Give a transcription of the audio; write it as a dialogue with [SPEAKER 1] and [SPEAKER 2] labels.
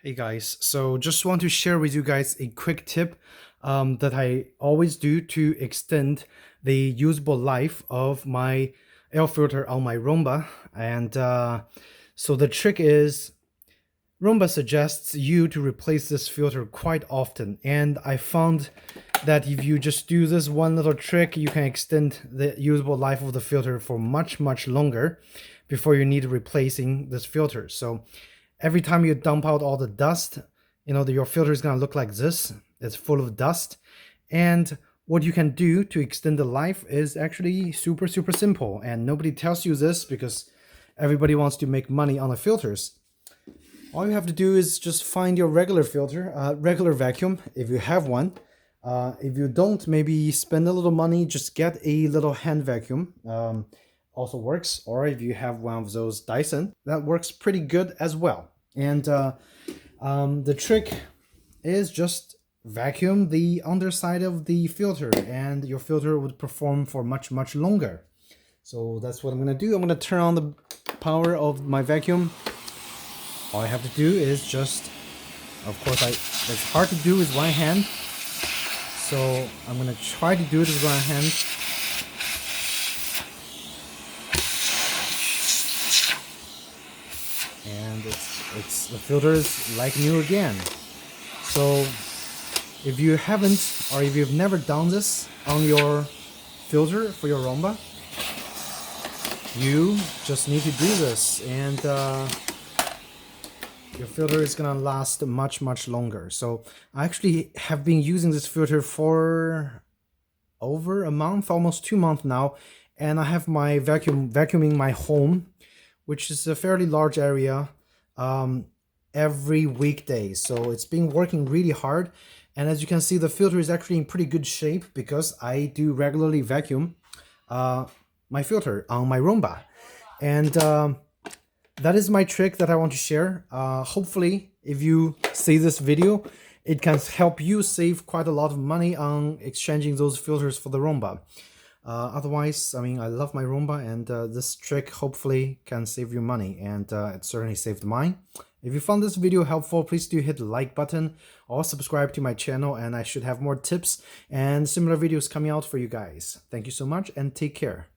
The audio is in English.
[SPEAKER 1] Hey guys, so just want to share with you guys a quick tip that I always do to extend the usable life of my air filter on my Roomba. And so the trick is Roomba suggests you to replace this filter quite often. And I found that if you just do this one little trick, you can extend the usable life of the filter for much longer before you need replacing this filter. So every time you dump out all the dust, your filter is going to look like this. It's full of dust. And what you can do to extend the life is actually super simple. And nobody tells you this because everybody wants to make money on the filters. All you have to do is just find your regular filter, regular vacuum, if you have one. If you don't, maybe spend a little money, just get a little hand vacuum. Also works. Or if you have one of those Dyson, that works pretty good as well. And the trick is just vacuum the underside of the filter, and your filter would perform for much longer. So that's what I'm gonna do. I'm gonna turn on the power of my vacuum. All I have to do is just, of course, it's hard to do with one hand, so I'm gonna try to do it with one hand. And it's the filter is like new again. So if you haven't, or if you've never done this on your filter for your Roomba, you just need to do this, and your filter is gonna last much longer. So I actually have been using this filter for over a month, almost 2 months now, and I have my vacuuming my home, which is a fairly large area, every weekday. So it's been working really hard, and as you can see, the filter is actually in pretty good shape because I do regularly vacuum my filter on my Roomba. And that is my trick that I want to share. Hopefully, if you see this video, it can help you save quite a lot of money on exchanging those filters for the Roomba. Otherwise, I mean, I love my Roomba, and this trick hopefully can save you money, and it certainly saved mine. If you found this video helpful, please do hit the like button or subscribe to my channel, and I should have more tips and similar videos coming out for you guys. Thank you so much, and take care.